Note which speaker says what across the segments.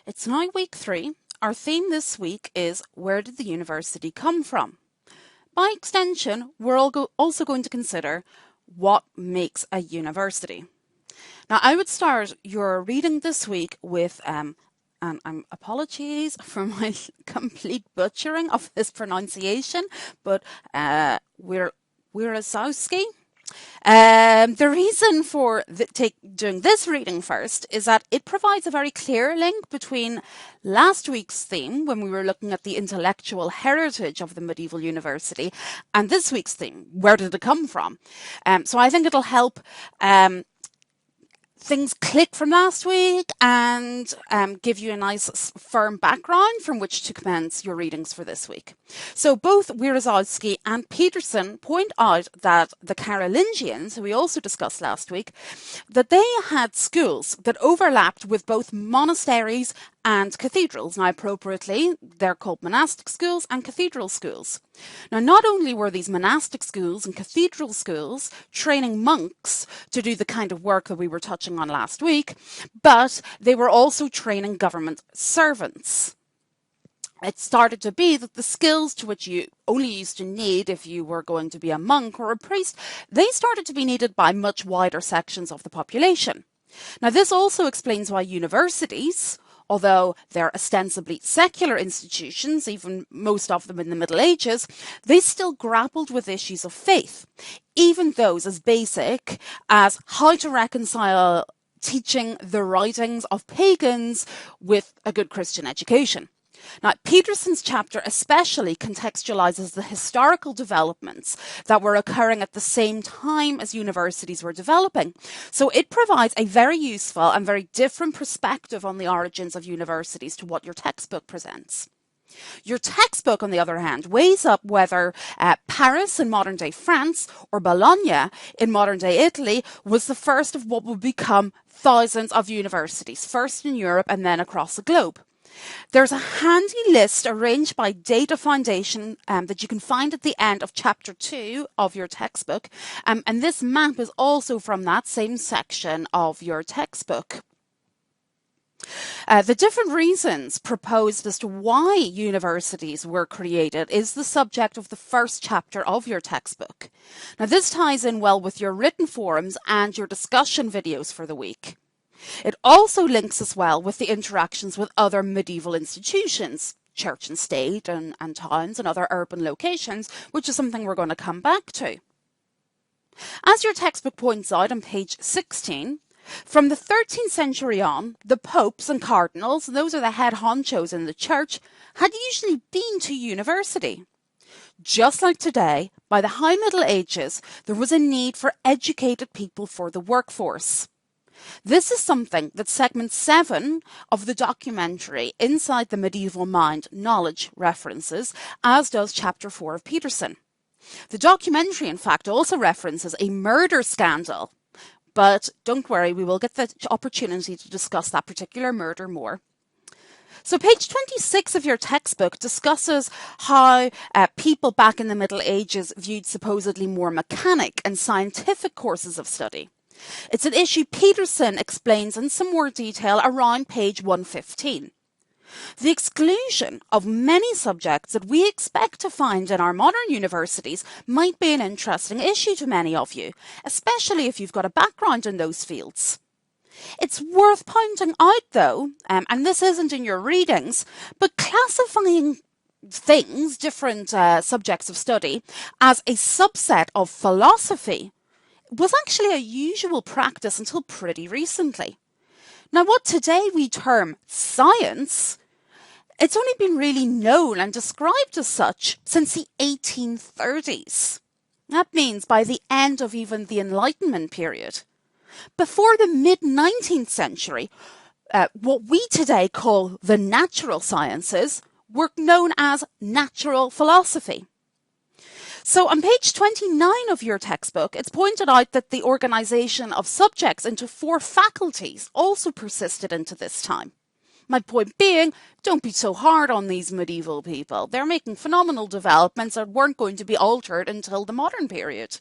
Speaker 1: It's now week 3. Our theme this week is Where did the university come from? By extension, we're also going to consider what makes a university. Now, I would start your reading this week with, and apologies for my complete butchering of this pronunciation, but Wierzchowski. The reason for doing this reading first is that it provides a very clear link between last week's theme, when we were looking at the intellectual heritage of the medieval university, and this week's theme, where did it come from? So I think it'll help things click from last week and give you a nice firm background from which to commence your readings for this week. So both Wierzchowski and Peterson point out that the Carolingians, who we also discussed last week, that they had schools that overlapped with both monasteries and cathedrals. Now, appropriately, they're called monastic schools and cathedral schools. Now, not only were these monastic schools and cathedral schools training monks to do the kind of work that we were touching on last week, but they were also training government servants. It started to be that the skills to which you only used to need if you were going to be a monk or a priest, they started to be needed by much wider sections of the population. Now, this also explains why universities, although they're ostensibly secular institutions, even most of them in the Middle Ages, they still grappled with issues of faith, even those as basic as how to reconcile teaching the writings of pagans with a good Christian education. Now, Peterson's chapter especially contextualizes the historical developments that were occurring at the same time as universities were developing. So it provides a very useful and very different perspective on the origins of universities to what your textbook presents. Your textbook, on the other hand, weighs up whether Paris in modern-day France or Bologna in modern-day Italy was the first of what would become thousands of universities, first in Europe and then across the globe. There's a handy list arranged by data foundation that you can find at the end of chapter 2 of your textbook. And this map is also from that same section of your textbook. The different reasons proposed as to why universities were created is the subject of the first chapter of your textbook. Now, this ties in well with your written forums and your discussion videos for the week. It also links as well with the interactions with other medieval institutions, church and state and towns and other urban locations, which is something we're going to come back to. As your textbook points out on page 16, from the 13th century on, the popes and cardinals, those are the head honchos in the church, had usually been to university. Just like today, by the High Middle Ages, there was a need for educated people for the workforce. This is something that segment 7 of the documentary Inside the Medieval Mind Knowledge references, as does chapter 4 of Peterson. The documentary, in fact, also references a murder scandal, but don't worry, we will get the opportunity to discuss that particular murder more. So page 26 of your textbook discusses how people back in the Middle Ages viewed supposedly more mechanic and scientific courses of study. It's an issue Peterson explains in some more detail around page 115. The exclusion of many subjects that we expect to find in our modern universities might be an interesting issue to many of you, especially if you've got a background in those fields. It's worth pointing out, though, and this isn't in your readings, but classifying things, different subjects of study, as a subset of philosophy was actually a usual practice until pretty recently. Now, what today we term science, it's only been really known and described as such since the 1830s. That means by the end of even the Enlightenment period. Before the mid-19th century, what we today call the natural sciences were known as natural philosophy. So on page 29 of your textbook, it's pointed out that the organisation of subjects into 4 faculties also persisted into this time. My point being, don't be so hard on these medieval people. They're making phenomenal developments that weren't going to be altered until the modern period.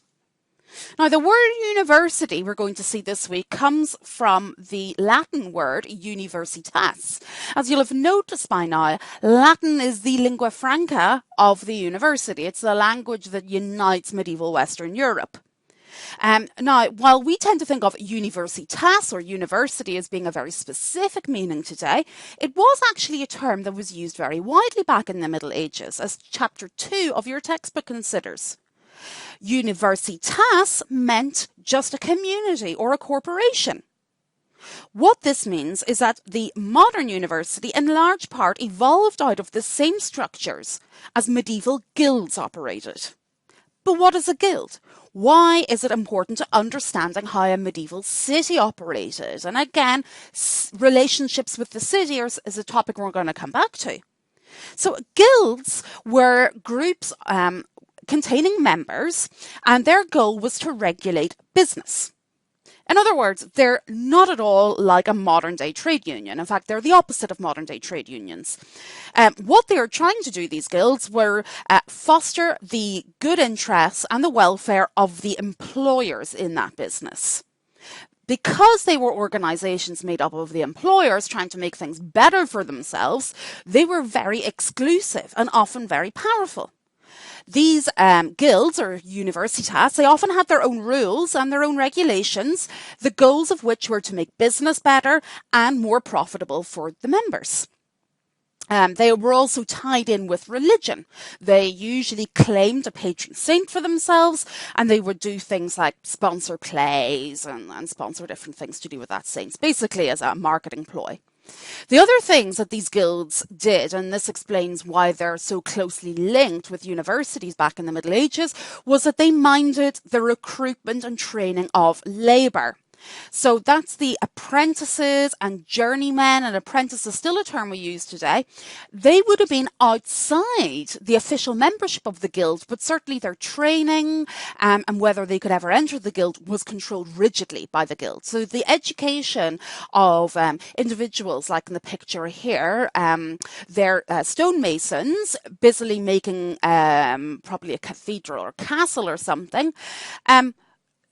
Speaker 1: Now, the word university we're going to see this week comes from the Latin word universitas. As you'll have noticed by now, Latin is the lingua franca of the university. It's the language that unites medieval Western Europe. Now, while we tend to think of universitas or university as being a very specific meaning today, it was actually a term that was used very widely back in the Middle Ages, as chapter 2 of your textbook considers. Universitas meant just a community or a corporation. What this means is that the modern university in large part evolved out of the same structures as medieval guilds operated. But what is a guild? Why is it important to understanding how a medieval city operated? And again, relationships with the city is a topic we're going to come back to. So guilds were groups containing members, and their goal was to regulate business. In other words, they're not at all like a modern-day trade union. In fact, they're the opposite of modern-day trade unions. What they were trying to do, these guilds, were foster the good interests and the welfare of the employers in that business. Because they were organizations made up of the employers trying to make things better for themselves, they were very exclusive and often very powerful. These guilds or universitas, they often had their own rules and their own regulations, the goals of which were to make business better and more profitable for the members. They were also tied in with religion. They usually claimed a patron saint for themselves, and they would do things like sponsor plays and sponsor different things to do with that saint, basically as a marketing ploy. The other things that these guilds did, and this explains why they're so closely linked with universities back in the Middle Ages, was that they minded the recruitment and training of labour. So that's the apprentices and journeymen, and apprentice is still a term we use today. They would have been outside the official membership of the guild, but certainly their training and whether they could ever enter the guild was controlled rigidly by the guild. So the education of individuals, like in the picture here, they're stonemasons busily making probably a cathedral or castle or something.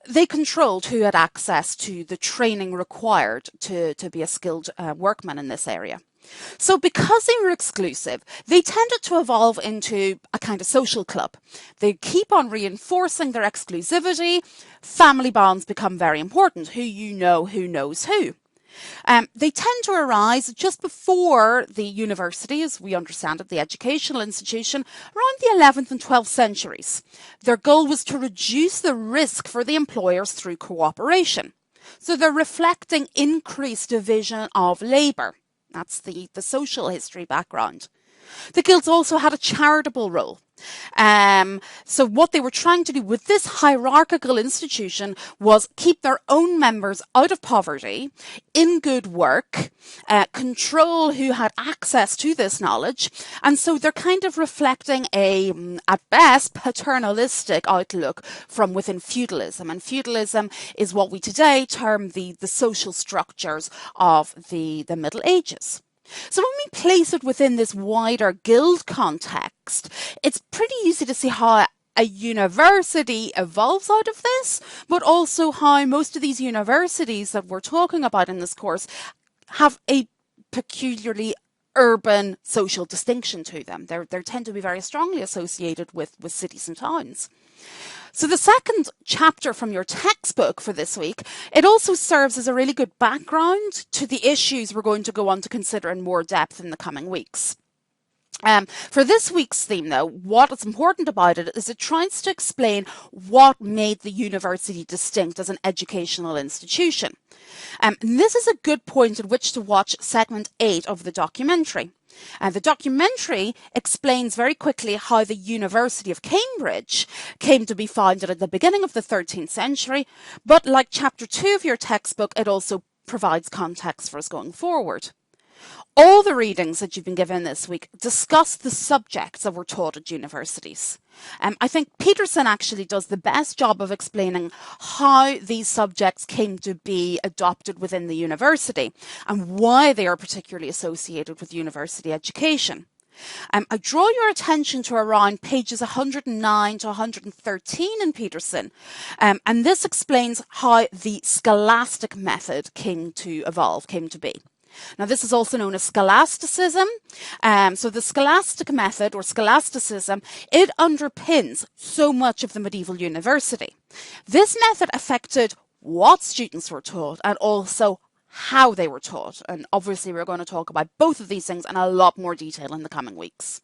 Speaker 1: They controlled who had access to the training required to be a skilled workman in this area. So because they were exclusive, they tended to evolve into a kind of social club. They keep on reinforcing their exclusivity. Family bonds become very important. Who you know, who knows who. They tend to arise just before the university, as we understand it, the educational institution, around the 11th and 12th centuries. Their goal was to reduce the risk for the employers through cooperation. So they're reflecting increased division of labour. That's the social history background. The guilds also had a charitable role. So what they were trying to do with this hierarchical institution was keep their own members out of poverty, in good work, control who had access to this knowledge, and so they're kind of reflecting a, at best, paternalistic outlook from within feudalism. And feudalism is what we today term the social structures of the Middle Ages. So when we place it within this wider guild context, it's pretty easy to see how a university evolves out of this, but also how most of these universities that we're talking about in this course have a peculiarly urban social distinction to them. They tend to be very strongly associated with cities and towns. So the second chapter from your textbook for this week, it also serves as a really good background to the issues we're going to go on to consider in more depth in the coming weeks. For this week's theme, though, what is important about it is it tries to explain what made the university distinct as an educational institution. And this is a good point at which to watch segment 8 of the documentary. The documentary explains very quickly how the University of Cambridge came to be founded at the beginning of the 13th century, but like chapter 2 of your textbook, it also provides context for us going forward. All the readings that you've been given this week discuss the subjects that were taught at universities. I think Peterson actually does the best job of explaining how these subjects came to be adopted within the university and why they are particularly associated with university education. I draw your attention to around pages 109 to 113 in Peterson, and this explains how the scholastic method came to evolve, came to be. Now, this is also known as scholasticism. So the scholastic method, or scholasticism, it underpins so much of the medieval university. This method affected what students were taught and also how they were taught. And obviously, we're going to talk about both of these things in a lot more detail in the coming weeks.